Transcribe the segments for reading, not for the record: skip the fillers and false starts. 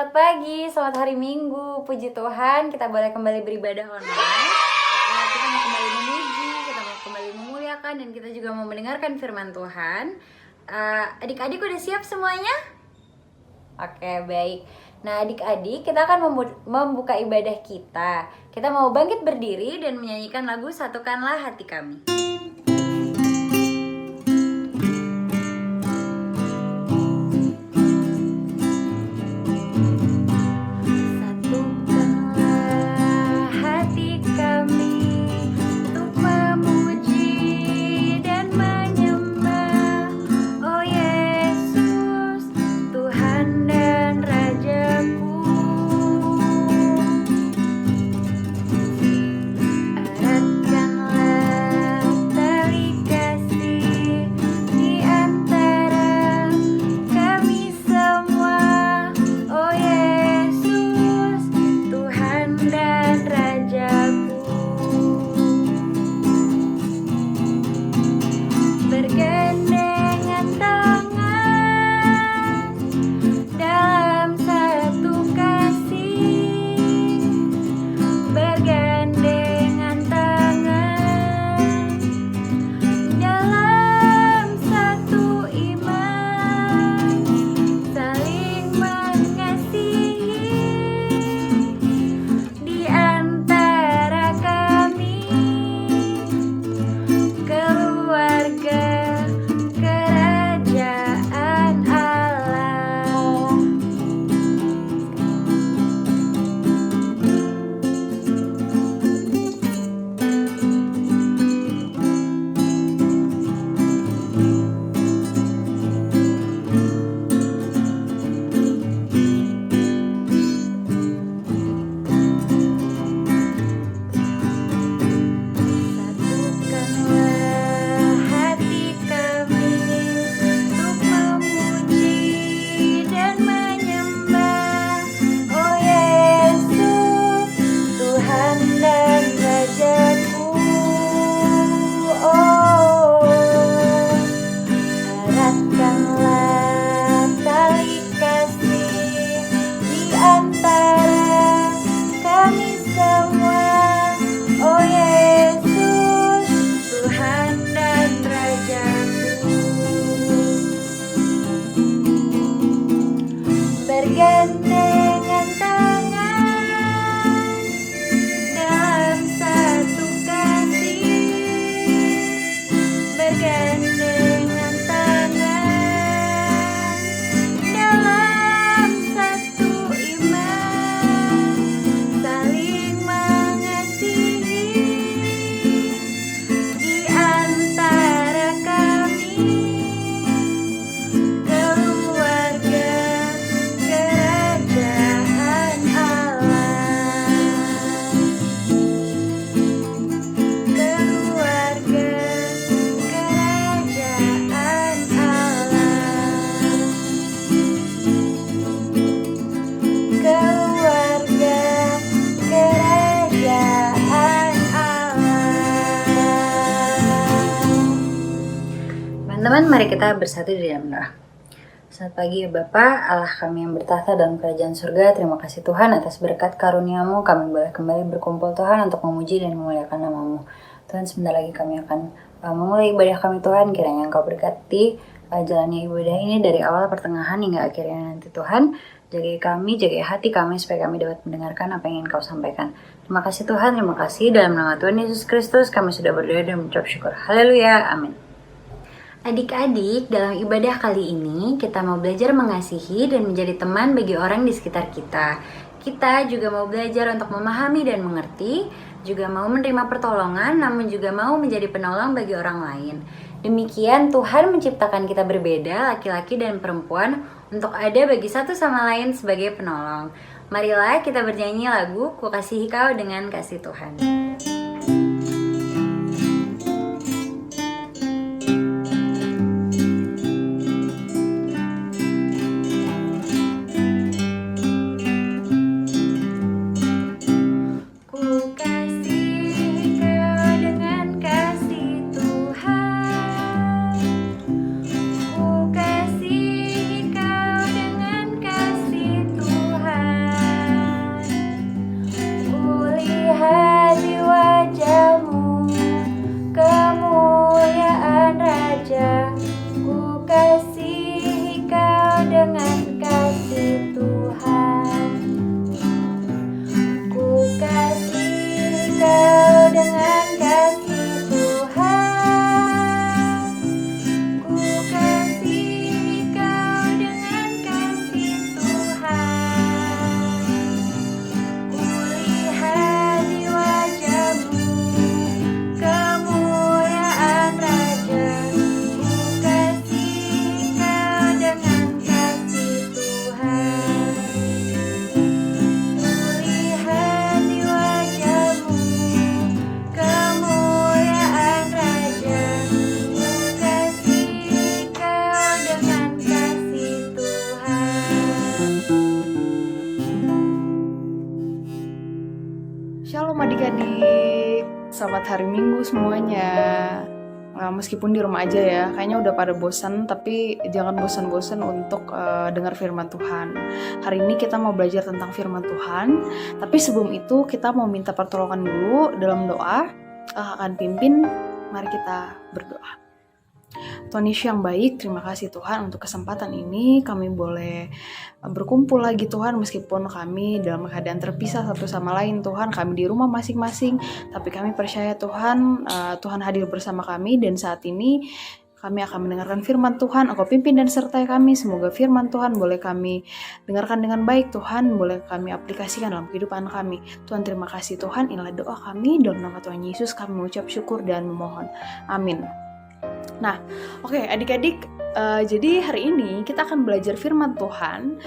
Selamat pagi, selamat hari Minggu. Puji Tuhan, kita boleh kembali beribadah online. Kita mau kembali memuji, kita mau kembali memuliakan, dan kita juga mau mendengarkan firman Tuhan. Adik-adik udah siap semuanya? Oke, baik. Nah, adik-adik, kita akan membuka ibadah kita. Kita mau bangkit berdiri dan menyanyikan lagu Satukanlah Hati Kami. Teman-teman, mari kita bersatu di dalam doa. Selamat pagi ya Bapa, Allah kami yang bertahta dalam kerajaan surga. Terima kasih Tuhan atas berkat karunia-Mu. Kami boleh kembali berkumpul Tuhan untuk memuji dan memuliakan nama-Mu. Tuhan, sebentar lagi kami akan memulai ibadah kami Tuhan. Kiranya Engkau berkati jalannya ibadah ini dari awal, pertengahan, hingga akhirnya nanti Tuhan. Jaga kami, jaga hati kami supaya kami dapat mendengarkan apa yang Engkau sampaikan. Terima kasih Tuhan, terima kasih. Dalam nama Tuhan Yesus Kristus kami sudah berdoa dan mengucap syukur. Haleluya, amin. Adik-adik, dalam ibadah kali ini kita mau belajar mengasihi dan menjadi teman bagi orang di sekitar kita. Kita juga mau belajar untuk memahami dan mengerti, juga mau menerima pertolongan, namun juga mau menjadi penolong bagi orang lain. Demikian Tuhan menciptakan kita berbeda, laki-laki dan perempuan, untuk ada bagi satu sama lain sebagai penolong. Marilah kita bernyanyi lagu Ku Kasihi Kau dengan Kasih Tuhan. Ku kasihi kau dengan kasih Tuhan. hari Minggu semuanya. Meskipun di rumah aja ya, kayaknya udah pada bosan, tapi jangan bosan-bosan untuk dengar firman Tuhan. Hari ini kita mau belajar tentang firman Tuhan, tapi sebelum itu kita mau minta pertolongan dulu dalam doa. Akan pimpin, mari kita berdoa. Tuhan Yesus yang baik, terima kasih Tuhan untuk kesempatan ini. Kami boleh berkumpul lagi Tuhan, meskipun kami dalam keadaan terpisah satu sama lain Tuhan. Kami di rumah masing-masing, tapi kami percaya Tuhan, Tuhan hadir bersama kami. Dan saat ini kami akan mendengarkan firman Tuhan. Engkau pimpin dan sertai kami. Semoga firman Tuhan boleh kami dengarkan dengan baik Tuhan, boleh kami aplikasikan dalam kehidupan kami. Tuhan terima kasih Tuhan, inilah doa kami. Dalam nama Tuhan Yesus kami mengucap syukur dan memohon. Amin. Nah, oke adik-adik, jadi hari ini kita akan belajar firman Tuhan,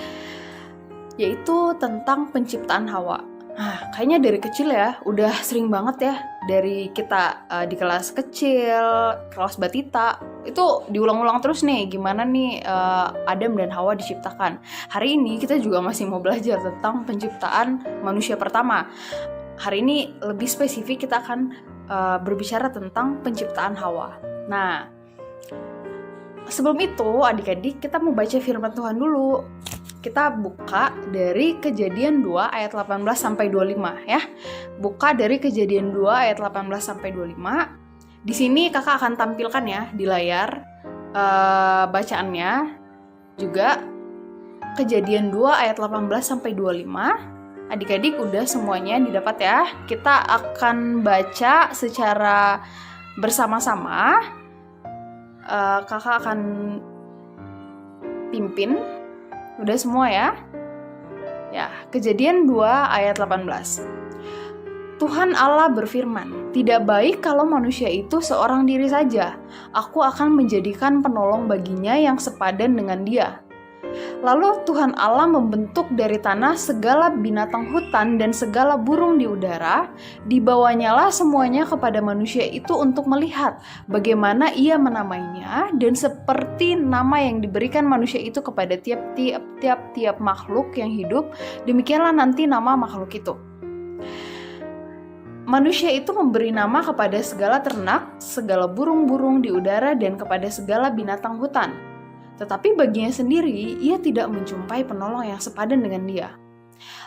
yaitu tentang penciptaan Hawa. Nah, kayaknya dari kecil ya, udah sering banget ya, dari kita di kelas kecil, kelas batita, itu diulang-ulang terus nih, gimana nih Adam dan Hawa diciptakan. Hari ini kita juga masih mau belajar tentang penciptaan manusia pertama. Hari ini lebih spesifik kita akan berbicara tentang penciptaan Hawa. Nah, sebelum itu adik-adik kita mau baca firman Tuhan dulu. Kita buka dari Kejadian 2 ayat 18 sampai 25 ya. Buka dari Kejadian 2 ayat 18 sampai 25. Di sini kakak akan tampilkan ya di layar bacaannya. Juga Kejadian 2 ayat 18 sampai 25. Adik-adik udah semuanya didapat ya. Kita akan baca secara bersama-sama. Kakak akan pimpin. Udah semua ya? Ya, Kejadian 2 ayat 18. Tuhan Allah berfirman, "Tidak baik kalau manusia itu seorang diri saja. Aku akan menjadikan penolong baginya yang sepadan dengan dia." Lalu Tuhan Allah membentuk dari tanah segala binatang hutan dan segala burung di udara, dibawanyalah semuanya kepada manusia itu untuk melihat bagaimana ia menamainya, dan seperti nama yang diberikan manusia itu kepada tiap makhluk yang hidup, demikianlah nanti nama makhluk itu. Manusia itu memberi nama kepada segala ternak, segala burung-burung di udara, dan kepada segala binatang hutan. Tetapi baginya sendiri, ia tidak menjumpai penolong yang sepadan dengan dia.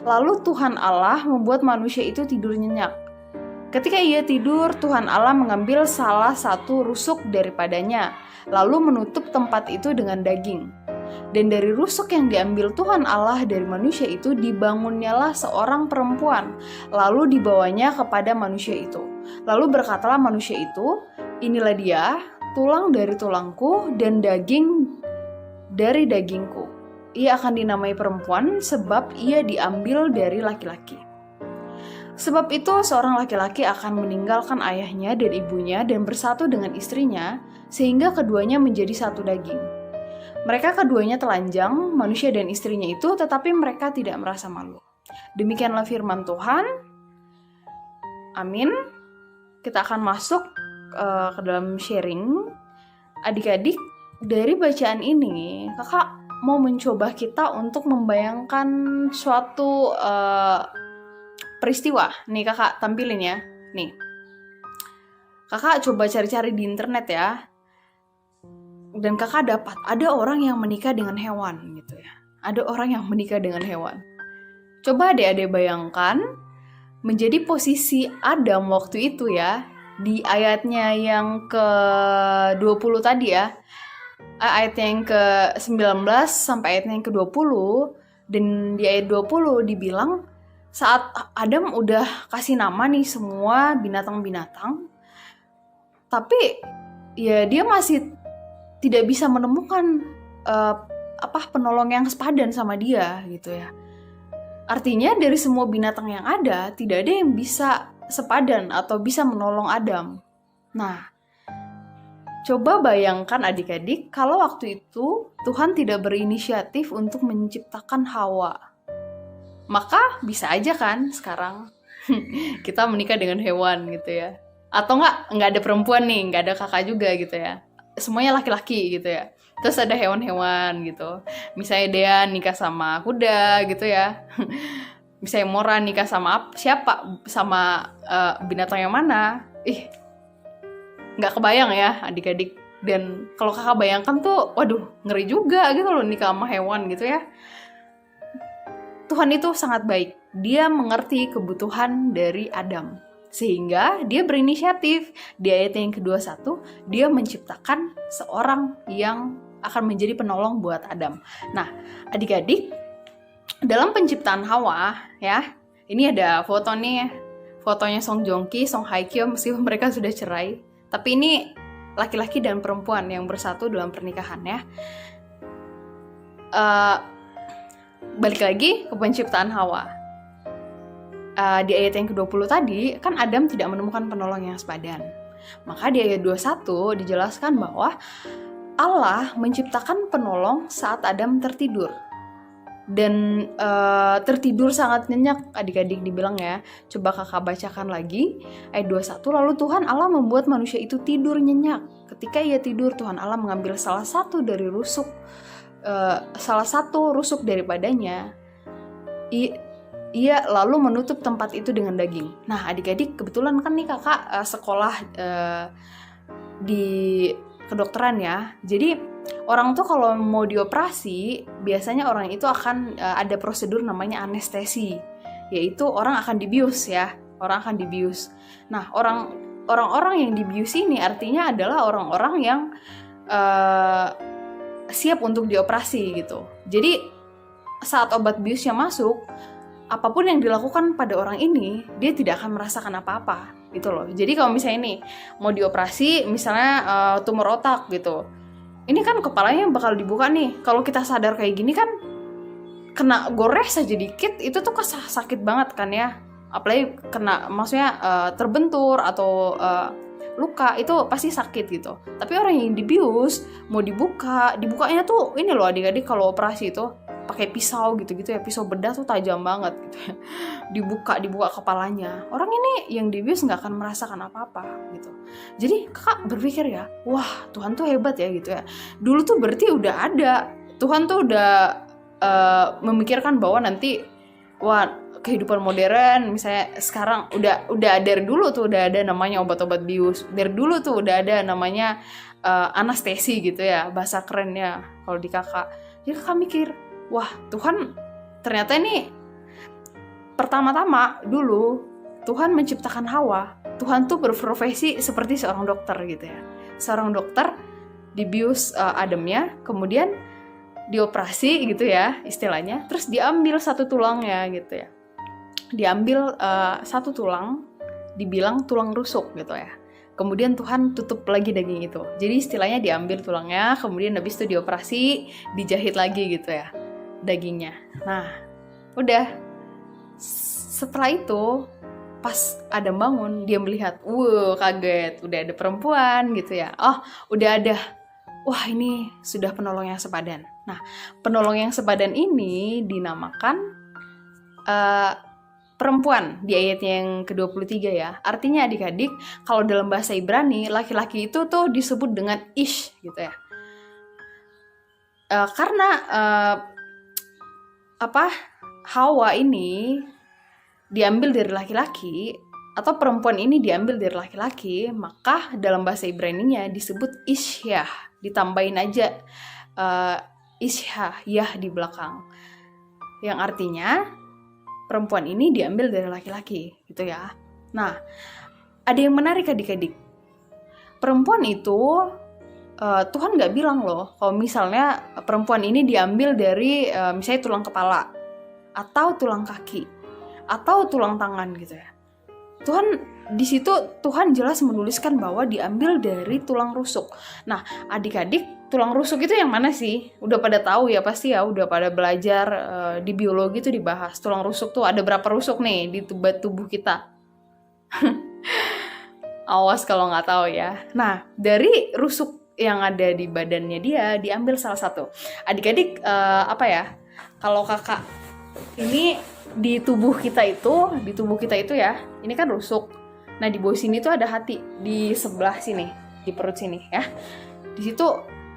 Lalu Tuhan Allah membuat manusia itu tidur nyenyak. Ketika ia tidur, Tuhan Allah mengambil salah satu rusuk daripadanya, lalu menutup tempat itu dengan daging. Dan dari rusuk yang diambil Tuhan Allah dari manusia itu, dibangunnyalah seorang perempuan, lalu dibawanya kepada manusia itu. Lalu berkatalah manusia itu, "Inilah dia, tulang dari tulangku dan daging dari dagingku. Ia akan dinamai perempuan sebab ia diambil dari laki-laki. Sebab itu seorang laki-laki akan meninggalkan ayahnya dan ibunya dan bersatu dengan istrinya, sehingga keduanya menjadi satu daging. Mereka keduanya telanjang, manusia dan istrinya itu, tetapi mereka tidak merasa malu." Demikianlah firman Tuhan. Amin. Kita akan masuk ke dalam sharing. Adik-adik, dari bacaan ini, kakak mau mencoba kita untuk membayangkan suatu peristiwa. Nih kakak tampilin ya. Nih, kakak coba cari-cari di internet ya. Dan kakak dapat ada orang yang menikah dengan hewan gitu ya. Ada orang yang menikah dengan hewan. Coba adik-adik bayangkan menjadi posisi Adam waktu itu ya. Di ayatnya yang ke-20 tadi ya. Ayatnya yang ke-19 sampai ayatnya yang ke-20, dan di ayat 20 dibilang saat Adam udah kasih nama nih semua binatang-binatang, tapi ya dia masih tidak bisa menemukan penolong yang sepadan sama dia gitu ya. Artinya dari semua binatang yang ada, tidak ada yang bisa sepadan atau bisa menolong Adam. Nah, coba bayangkan adik-adik kalau waktu itu Tuhan tidak berinisiatif untuk menciptakan Hawa. Maka bisa aja kan sekarang kita menikah dengan hewan gitu ya. Atau nggak ada perempuan nih, nggak ada kakak juga gitu ya. Semuanya laki-laki gitu ya. Terus ada hewan-hewan gitu. Misalnya dia nikah sama kuda gitu ya. Misalnya Mora nikah sama siapa? Sama binatang yang mana? nggak kebayang ya adik-adik. Dan kalau kakak bayangkan tuh, waduh, ngeri juga gitu loh nikah sama hewan gitu ya. Tuhan itu sangat baik. Dia mengerti kebutuhan dari Adam. Sehingga dia berinisiatif. Di ayat yang ke-21, dia menciptakan seorang yang akan menjadi penolong buat Adam. Nah, adik-adik, dalam penciptaan Hawa ya, ini ada foto nih, fotonya Song Joong Ki, Song Hye Kyo, meskipun mereka sudah cerai. Tapi ini laki-laki dan perempuan yang bersatu dalam pernikahan ya. Balik lagi ke penciptaan Hawa. Di ayat yang ke-20 tadi, kan Adam tidak menemukan penolong yang sepadan. Maka di ayat 21 dijelaskan bahwa Allah menciptakan penolong saat Adam tertidur. Dan tertidur sangat nyenyak, adik-adik dibilang ya. Coba kakak bacakan lagi ayat 21. Lalu Tuhan Allah membuat manusia itu tidur nyenyak. Ketika ia tidur, Tuhan Allah mengambil salah satu rusuk daripadanya. Ia lalu menutup tempat itu dengan daging. Nah, adik-adik, kebetulan kan nih kakak sekolah di kedokteran ya. Jadi orang tuh kalau mau dioperasi, biasanya orang itu akan ada prosedur namanya anestesi, yaitu orang akan dibius ya, orang akan dibius. Nah, orang-orang yang dibius ini artinya adalah orang-orang yang siap untuk dioperasi gitu. Jadi saat obat biusnya masuk, apapun yang dilakukan pada orang ini, dia tidak akan merasakan apa-apa gitu loh. Jadi kalau misalnya nih mau dioperasi, misalnya tumor otak gitu, ini kan kepalanya bakal dibuka nih. Kalau kita sadar kayak gini kan, kena gores aja dikit, itu tuh sakit banget kan ya. Apalagi kena, maksudnya terbentur atau luka, itu pasti sakit gitu. Tapi orang yang dibius, mau dibukanya tuh ini loh adik-adik, kalau operasi itu pakai pisau gitu-gitu ya, pisau bedah tuh tajam banget gitu ya. Dibuka kepalanya. Orang ini yang dibius nggak akan merasakan apa-apa gitu. Jadi kakak berpikir ya, wah Tuhan tuh hebat ya gitu ya. Dulu tuh berarti udah ada, Tuhan tuh udah memikirkan bahwa nanti, wah kehidupan modern misalnya sekarang udah dari dulu tuh udah ada namanya obat-obat bius. Dari dulu tuh udah ada namanya anestesi gitu ya, bahasa kerennya kalau di kakak. Jadi kakak mikir, wah Tuhan ternyata ini pertama-tama dulu Tuhan menciptakan Hawa. Tuhan tuh berprofesi seperti seorang dokter gitu ya. Seorang dokter dibius Adamnya, kemudian dioperasi gitu ya istilahnya. Terus diambil satu tulangnya gitu ya. Diambil satu tulang, dibilang tulang rusuk gitu ya. Kemudian Tuhan tutup lagi daging itu. Jadi istilahnya diambil tulangnya, kemudian habis itu dioperasi, dijahit lagi gitu ya dagingnya. Nah, udah. Setelah itu, pas Adam bangun, dia melihat, kaget, udah ada perempuan gitu ya. Oh, udah ada. Wah, ini sudah penolong yang sepadan. Nah, penolong yang sepadan ini dinamakan perempuan di ayat yang ke-23 ya. Artinya adik-adik, kalau dalam bahasa Ibrani, laki-laki itu tuh disebut dengan ish gitu ya. Karena Hawa ini diambil dari laki-laki, atau perempuan ini diambil dari laki-laki, maka dalam bahasa Ibraninya disebut Ishyah, ditambahin aja Ishyah, yah di belakang, yang artinya perempuan ini diambil dari laki-laki gitu ya. Nah, ada yang menarik adik-adik, perempuan itu Tuhan gak bilang loh kalau misalnya perempuan ini diambil dari misalnya tulang kepala, atau tulang kaki, atau tulang tangan gitu ya. Di situ Tuhan jelas menuliskan bahwa diambil dari tulang rusuk. Nah, adik-adik, tulang rusuk itu yang mana sih? Udah pada tahu ya pasti ya, udah pada belajar di biologi itu dibahas. Tulang rusuk tuh ada berapa rusuk nih di tubuh kita? Awas kalau nggak tahu ya. Nah, dari rusuk yang ada di badannya dia diambil salah satu. Adik-adik kalau kakak ini di tubuh kita itu ya, ini kan rusuk. Nah, di bawah sini tuh ada hati, di sebelah sini, di perut sini ya. Di situ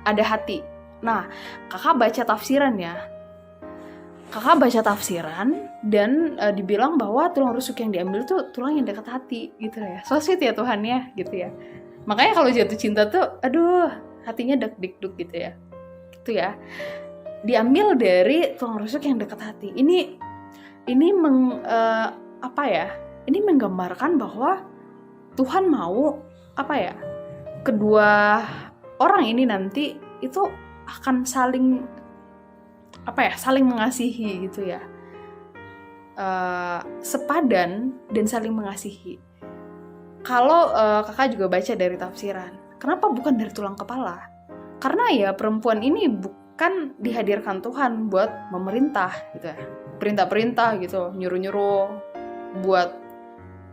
ada hati. Nah, kakak baca tafsiran ya. kakak baca tafsiran dan dibilang bahwa tulang rusuk yang diambil tuh tulang yang dekat hati gitu ya. So sweet ya Tuhan ya gitu ya. Makanya kalau jatuh cinta tuh aduh hatinya deg-deg gitu ya. Gitu ya. Diambil dari tulang rusuk yang dekat hati. Ini Ini menggambarkan bahwa Tuhan mau kedua orang ini nanti itu akan saling mengasihi gitu ya, sepadan dan saling mengasihi. Kalau kakak juga baca dari tafsiran, kenapa bukan dari tulang kepala? Karena ya perempuan ini bukan dihadirkan Tuhan buat memerintah gitu ya, perintah-perintah gitu, nyuruh-nyuruh buat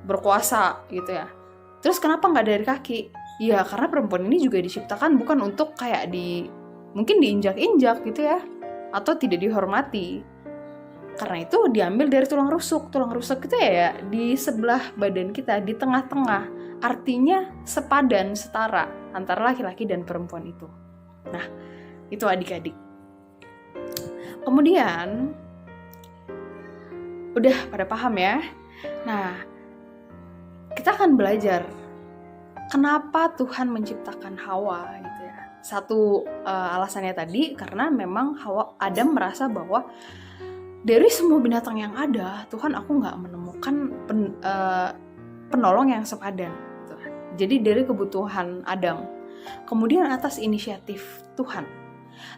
berkuasa gitu ya. Terus kenapa nggak dari kaki? Ya karena perempuan ini juga diciptakan bukan untuk kayak mungkin diinjak-injak gitu ya, atau tidak dihormati. Karena itu diambil dari tulang rusuk. Tulang rusuk itu ya di sebelah badan kita, di tengah-tengah. Artinya sepadan, setara antara laki-laki dan perempuan itu. Nah, itu adik-adik. Kemudian udah pada paham ya. Nah, kita akan belajar kenapa Tuhan menciptakan Hawa gitu ya. Satu alasannya tadi karena memang Adam merasa bahwa dari semua binatang yang ada, Tuhan aku nggak menemukan penolong yang sepadan. Gitu. Jadi dari kebutuhan Adam, kemudian atas inisiatif Tuhan.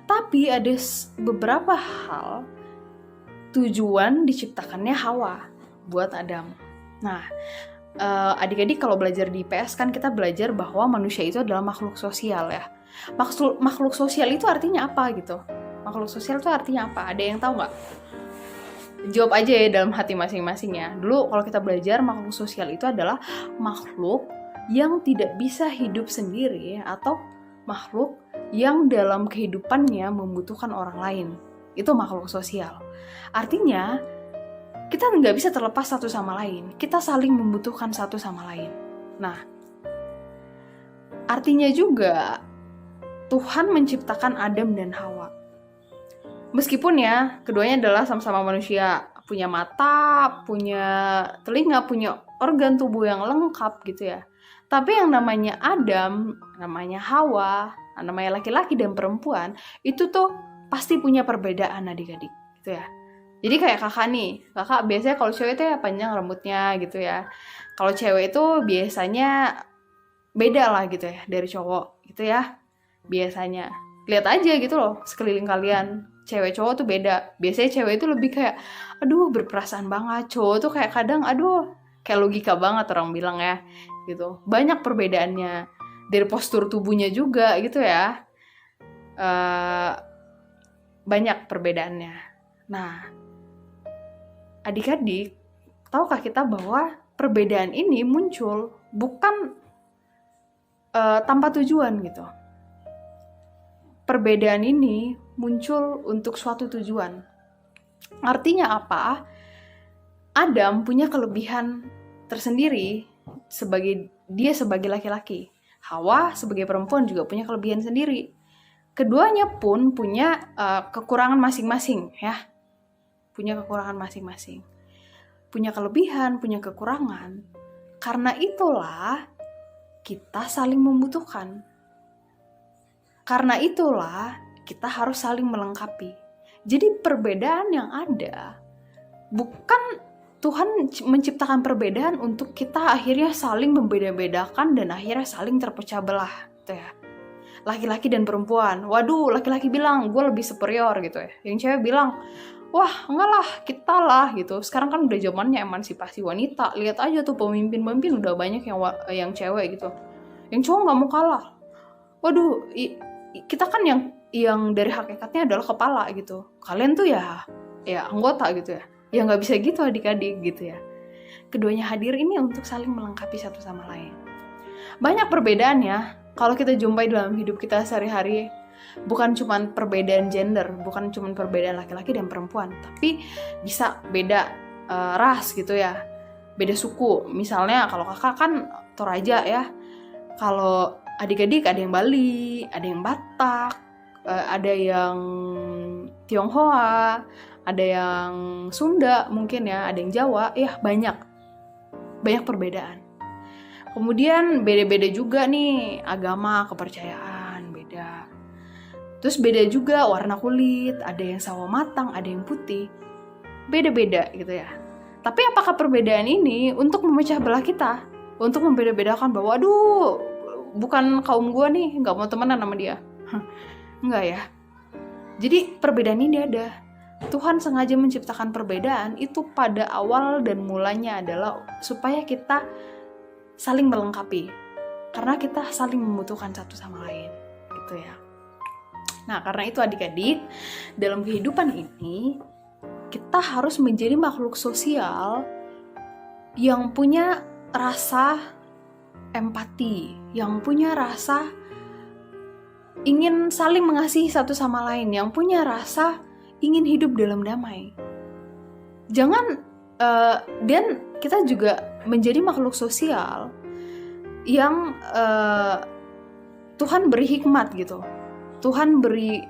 Tapi ada beberapa hal tujuan diciptakannya Hawa buat Adam. Nah, adik-adik kalau belajar di IPS kan kita belajar bahwa manusia itu adalah makhluk sosial ya. Makhluk sosial itu artinya apa gitu? Makhluk sosial itu artinya apa? Ada yang tahu nggak? Jawab aja ya dalam hati masing-masing ya. Dulu kalau kita belajar makhluk sosial itu adalah makhluk yang tidak bisa hidup sendiri atau makhluk yang dalam kehidupannya membutuhkan orang lain. Itu makhluk sosial. Artinya kita nggak bisa terlepas satu sama lain. Kita saling membutuhkan satu sama lain. Nah, artinya juga Tuhan menciptakan Adam dan Hawa. Meskipun ya, keduanya adalah sama-sama manusia. Punya mata, punya telinga, punya organ tubuh yang lengkap gitu ya. Tapi yang namanya Adam, namanya Hawa, namanya laki-laki dan perempuan, itu tuh pasti punya perbedaan adik-adik gitu ya. Jadi kayak kakak nih, kakak biasanya kalau cewek itu ya panjang rambutnya gitu ya. Kalau cewek itu biasanya beda lah gitu ya dari cowok gitu ya. Biasanya. Lihat aja gitu loh sekeliling kalian. Cewek cowok tuh beda. Biasanya cewek itu lebih kayak, aduh berperasaan banget. Cowok tuh kayak kadang, aduh kayak logika banget orang bilang ya. Gitu. Banyak perbedaannya. Dari postur tubuhnya juga gitu ya. Banyak perbedaannya. Nah, adik-adik, tahukah kita bahwa perbedaan ini muncul bukan tanpa tujuan gitu. Perbedaan ini muncul untuk suatu tujuan. Artinya apa? Adam punya kelebihan tersendiri sebagai laki-laki. Hawa sebagai perempuan juga punya kelebihan sendiri. Keduanya pun punya kekurangan masing-masing ya. Punya kekurangan masing-masing. Punya kelebihan, punya kekurangan. Karena itulah kita saling membutuhkan. Karena itulah kita harus saling melengkapi. Jadi perbedaan yang ada bukan Tuhan menciptakan perbedaan untuk kita akhirnya saling membeda-bedakan dan akhirnya saling terpecah belah gitu ya. Laki-laki dan perempuan. Waduh, laki-laki bilang gue lebih superior gitu ya. Yang cewek bilang, wah enggak lah, kita lah gitu. Sekarang kan udah zamannya emansipasi wanita. Lihat aja tuh pemimpin-pemimpin udah banyak yang cewek gitu. Yang cowok nggak mau kalah. Waduh, kita kan yang dari hakikatnya adalah kepala gitu. Kalian tuh ya anggota gitu ya. Ya nggak bisa gitu adik-adik gitu ya. Keduanya hadir ini untuk saling melengkapi satu sama lain. Banyak perbedaannya kalau kita jumpai dalam hidup kita sehari-hari. Bukan cuma perbedaan gender, bukan cuma perbedaan laki-laki dan perempuan, tapi bisa beda ras gitu ya, beda suku. Misalnya kalau kakak kan Toraja ya, kalau adik-adik ada yang Bali, ada yang Batak, ada yang Tionghoa, ada yang Sunda mungkin ya, ada yang Jawa, ya banyak perbedaan. Kemudian beda-beda juga nih agama, kepercayaan, beda. Terus beda juga warna kulit, ada yang sawo matang, ada yang putih. Beda-beda gitu ya. Tapi apakah perbedaan ini untuk memecah belah kita? Untuk membeda-bedakan bahwa aduh, bukan kaum gue nih, gak mau temenan sama dia. Enggak ya. Jadi perbedaan ini ada. Tuhan sengaja menciptakan perbedaan itu pada awal dan mulanya adalah supaya kita saling melengkapi. Karena kita saling membutuhkan satu sama lain. Gitu ya. Nah, karena itu adik-adik, dalam kehidupan ini kita harus menjadi makhluk sosial yang punya rasa empati, yang punya rasa ingin saling mengasihi satu sama lain, yang punya rasa ingin hidup dalam damai. Dan kita juga menjadi makhluk sosial yang Tuhan beri hikmat gitu. Tuhan beri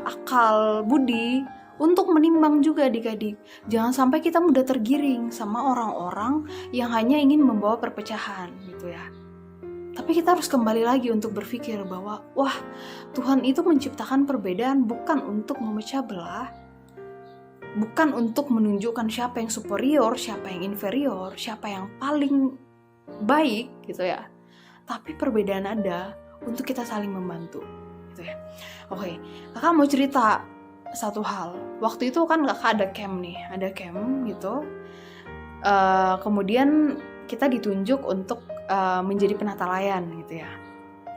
akal budi untuk menimbang juga adik-adik. Jangan sampai kita mudah tergiring sama orang-orang yang hanya ingin membawa perpecahan gitu ya. Tapi kita harus kembali lagi untuk berpikir bahwa wah, Tuhan itu menciptakan perbedaan bukan untuk memecah belah, bukan untuk menunjukkan siapa yang superior, siapa yang inferior, siapa yang paling baik gitu ya. Tapi perbedaan ada untuk kita saling membantu gitu ya. Oke, kakak mau cerita satu hal. Waktu itu kan kakak ada camp gitu. Kemudian kita ditunjuk untuk menjadi penata layan gitu ya.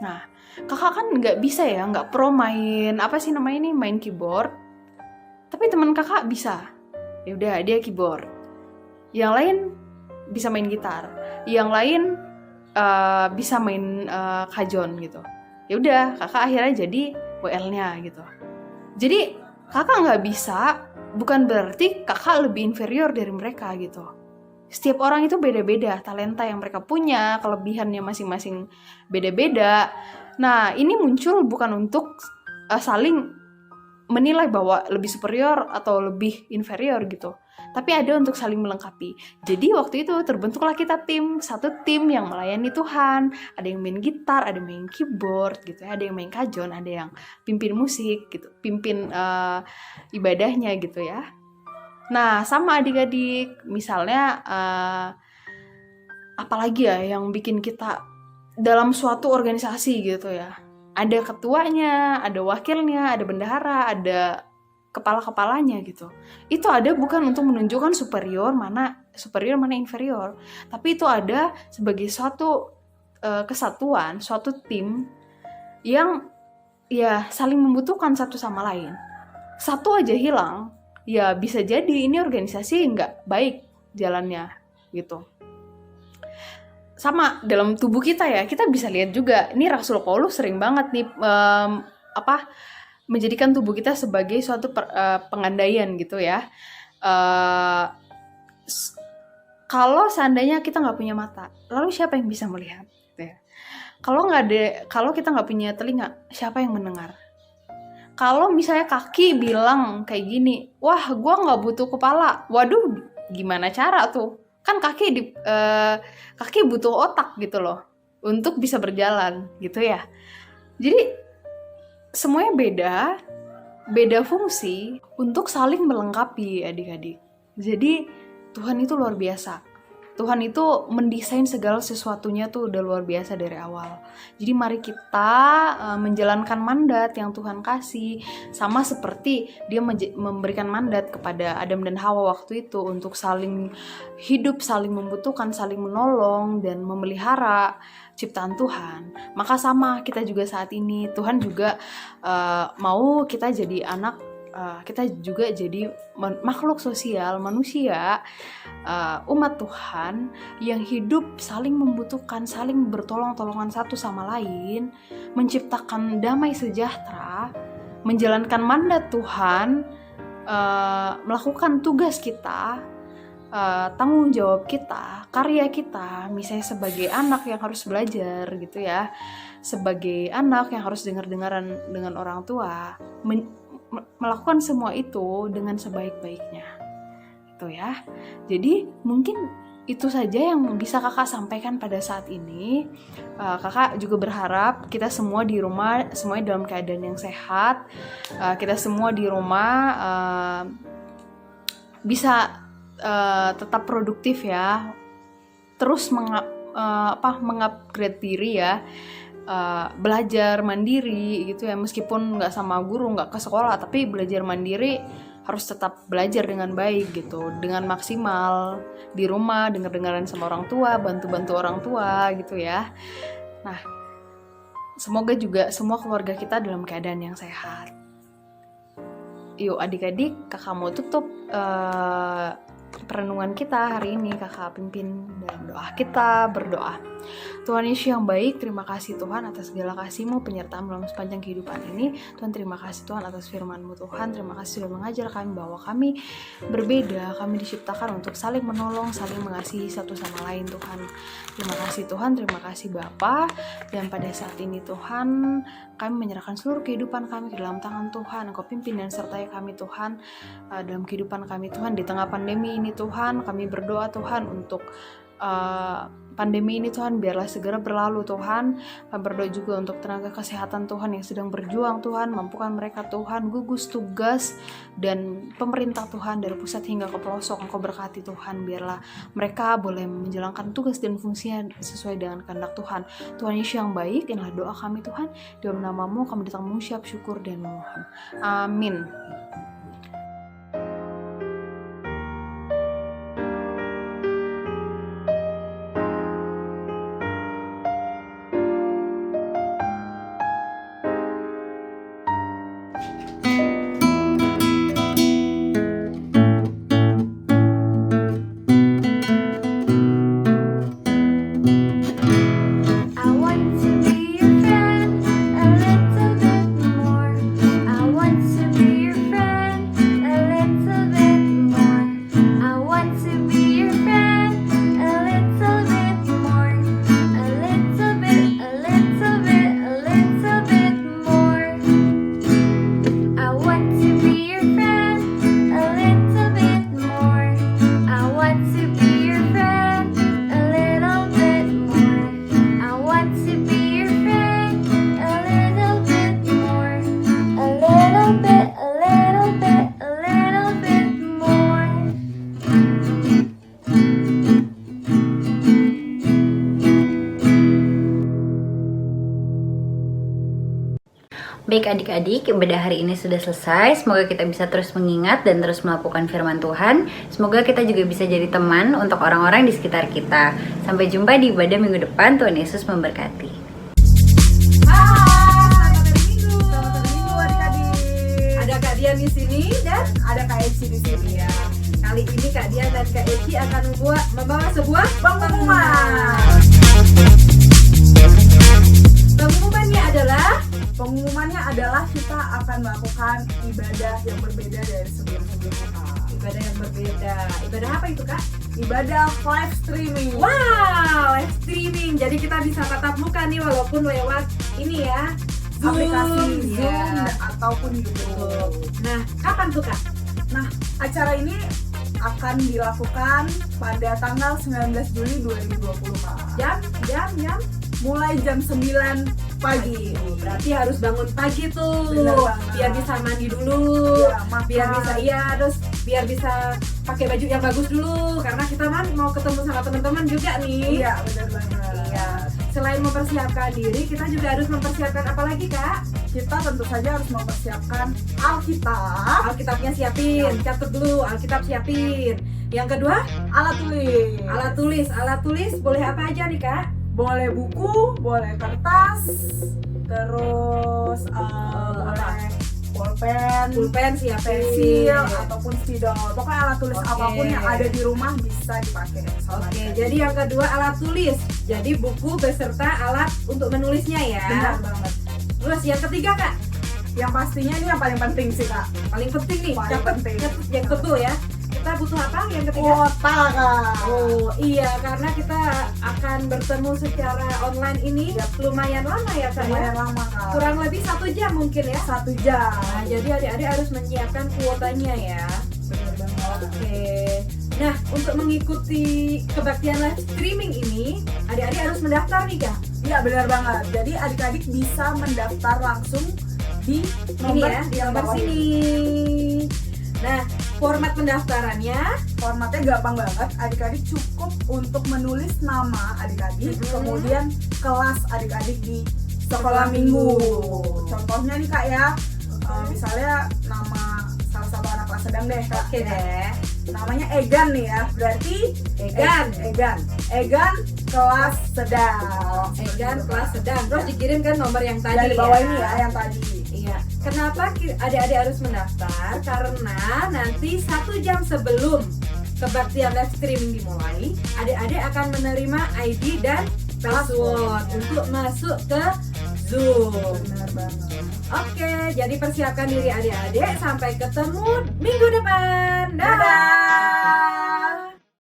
Nah, kakak kan nggak bisa ya, nggak pro main main keyboard. Tapi teman kakak bisa. Ya udah, dia keyboard. Yang lain bisa main gitar. Yang lain bisa main kajon gitu. Ya udah, kakak akhirnya jadi WL-nya gitu. Jadi kakak nggak bisa, bukan berarti kakak lebih inferior dari mereka gitu. Setiap orang itu beda-beda, talenta yang mereka punya, kelebihannya masing-masing beda-beda. Nah, ini muncul bukan untuk saling menilai bahwa lebih superior atau lebih inferior gitu. Tapi ada untuk saling melengkapi. Jadi waktu itu terbentuklah kita satu tim yang melayani Tuhan. Ada yang main gitar, ada yang main keyboard gitu ya, ada yang main kajon, ada yang pimpin musik gitu, pimpin ibadahnya gitu ya. Nah, sama adik-adik, misalnya apalagi ya yang bikin kita dalam suatu organisasi gitu ya. Ada ketuanya, ada wakilnya, ada bendahara, ada kepala-kepalanya gitu. Itu ada bukan untuk menunjukkan superior mana inferior, tapi itu ada sebagai suatu kesatuan, suatu tim yang ya saling membutuhkan satu sama lain. Satu aja hilang, ya bisa jadi ini organisasi nggak baik jalannya gitu. Sama dalam tubuh kita ya, kita bisa lihat juga, ini Rasul Paulus sering banget nih menjadikan tubuh kita sebagai suatu pengandaian gitu ya. Kalau seandainya kita nggak punya mata, lalu siapa yang bisa melihat? Gitu ya. Kalau kita nggak punya telinga, siapa yang mendengar? Kalau misalnya kaki bilang kayak gini, wah gue nggak butuh kepala, waduh gimana cara tuh? Kan kaki butuh otak gitu loh untuk bisa berjalan gitu ya. Jadi semuanya beda fungsi untuk saling melengkapi adik-adik. Jadi Tuhan itu luar biasa. Tuhan itu mendesain segala sesuatunya tuh udah luar biasa dari awal. Jadi mari kita menjalankan mandat yang Tuhan kasih. Sama seperti dia memberikan mandat kepada Adam dan Hawa waktu itu untuk saling hidup, saling membutuhkan, saling menolong dan memelihara ciptaan Tuhan. Maka sama kita juga saat ini, Tuhan juga mau kita jadi anak, kita juga jadi makhluk sosial, manusia, umat Tuhan yang hidup saling membutuhkan, saling bertolong-tolongan satu sama lain, menciptakan damai sejahtera, menjalankan mandat Tuhan, melakukan tugas kita, tanggung jawab kita, karya kita, misalnya sebagai anak yang harus belajar gitu ya, sebagai anak yang harus dengar-dengaran dengan orang tua, melakukan semua itu dengan sebaik-baiknya. Itu ya. Jadi mungkin itu saja yang bisa kakak sampaikan pada saat ini. Kakak juga berharap kita semua di rumah semuanya dalam keadaan yang sehat. Kita semua di rumah bisa tetap produktif ya. Terus mengupgrade diri ya. Belajar mandiri gitu ya, meskipun nggak sama guru, nggak ke sekolah, tapi belajar mandiri harus tetap belajar dengan baik gitu, dengan maksimal di rumah, dengar-dengaran sama orang tua, bantu-bantu orang tua gitu ya. Nah, semoga juga semua keluarga kita dalam keadaan yang sehat. Yuk adik-adik, kakak mau tutup perenungan kita hari ini. Kakak pimpin dalam doa. Kita berdoa. Tuhan Yesus yang baik, terima kasih Tuhan atas segala kasih-Mu, penyertaan dalam sepanjang kehidupan ini. Tuhan, terima kasih Tuhan atas firman-Mu Tuhan. Terima kasih sudah mengajar kami bahwa kami berbeda, kami diciptakan untuk saling menolong, saling mengasihi satu sama lain Tuhan. Terima kasih Tuhan, terima kasih Bapa. Dan pada saat ini Tuhan, kami menyerahkan seluruh kehidupan kami ke dalam tangan Tuhan. Engkau pimpin dan sertai kami Tuhan dalam kehidupan kami Tuhan. Di tengah pandemi ini Tuhan, kami berdoa Tuhan untuk pandemi ini Tuhan biarlah segera berlalu Tuhan. Kami berdoa juga untuk tenaga kesehatan Tuhan yang sedang berjuang Tuhan, mampukan mereka Tuhan, gugus tugas dan pemerintah Tuhan dari pusat hingga ke pelosok. Engkau berkati Tuhan, biarlah mereka boleh menjalankan tugas dan fungsinya sesuai dengan kehendak Tuhan. Tuhan Yesus yang baik, inilah doa kami Tuhan, dalam nama-Mu kami datang mengucap syukur dan memohon. Amin. Baik adik-adik, ibadah hari ini sudah selesai. Semoga kita bisa terus mengingat dan terus melakukan firman Tuhan. Semoga kita juga bisa jadi teman untuk orang-orang di sekitar kita. Sampai jumpa di ibadah minggu depan. Tuhan Yesus memberkati. Hai, selamat hari Minggu. Selamat hari Minggu adik-adik. Ada Kak Dian di sini dan ada Kak Eci di sini ya. Kali ini Kak Dian dan Kak Eci akan membawa sebuah pengumuman. Pengumumannya adalah kita akan melakukan ibadah yang berbeda dari sebelum-sebelumnya. Ibadah yang berbeda. Ibadah apa itu Kak? Ibadah live streaming. Wow, live streaming. Jadi kita bisa tatap muka nih walaupun lewat ini ya, aplikasi Zoom ataupun YouTube. Nah, kapan tuh Kak? Nah, acara ini akan dilakukan pada tanggal 19 Juli 2020 Kak. Jam mulai jam 9 pagi. Berarti harus bangun pagi tuh. Biar bisa mandi dulu. Ya, biar bisa pakai baju yang bagus dulu karena kita mau ketemu sama teman-teman juga nih. Iya, benar banget. Iya. Selain mempersiapkan diri, kita juga harus mempersiapkan apa lagi Kak? Kita tentu saja harus mempersiapkan Alkitab. Alkitabnya siapin, catat dulu, Alkitab siapin. Yang kedua, alat tulis. Alat tulis boleh apa aja nih Kak? Boleh buku, boleh kertas, terus boleh pulpen, pensil, ataupun spidol. Pokoknya alat tulis apapun yang ada di rumah bisa dipakai. Oke, jadi yang kedua alat tulis. Jadi buku beserta alat untuk menulisnya ya. Benar banget. Terus yang ketiga Kak? Yang pastinya ini yang paling penting sih Kak. Paling penting nih, catat yang betul ya. kita butuh apa yang ketiga? Kuota Kak. Oh iya, karena kita akan bertemu secara online ini lumayan lama ya Kak Lumayan ya? lama Kak. Kurang lebih 1 jam mungkin ya? 1 jam. Nah, jadi adik-adik harus menyiapkan kuotanya ya. Bener banget. Oke. Nah, untuk mengikuti kebaktian live streaming ini, adik-adik harus mendaftar nih Kak. Iya benar banget. Jadi adik-adik bisa mendaftar langsung di Ini nomor ya, di yang nomor bawah ini. sini. Nah, format pendaftarannya Formatnya gampang banget. Adik-adik cukup untuk menulis nama adik-adik, kemudian kelas adik-adik di sekolah minggu. Contohnya nih Kak ya, misalnya nama salah satu anak kelas sedang deh. Kak. oke deh. Namanya Egan nih ya, berarti Egan kelas sedang. Egan kelas sedang. Terus dikirimkan nomor yang tadi Dari bawah ya. ini ya, yang tadi. Iya. Kenapa adik-adik harus mendaftar? Karena nanti 1 jam sebelum kebaktian live streaming dimulai, adik-adik akan menerima ID dan password untuk masuk ke Zoom. Benar banget. Oke, jadi persiapkan diri adik-adik. Sampai ketemu minggu depan. Dadah! Dadah!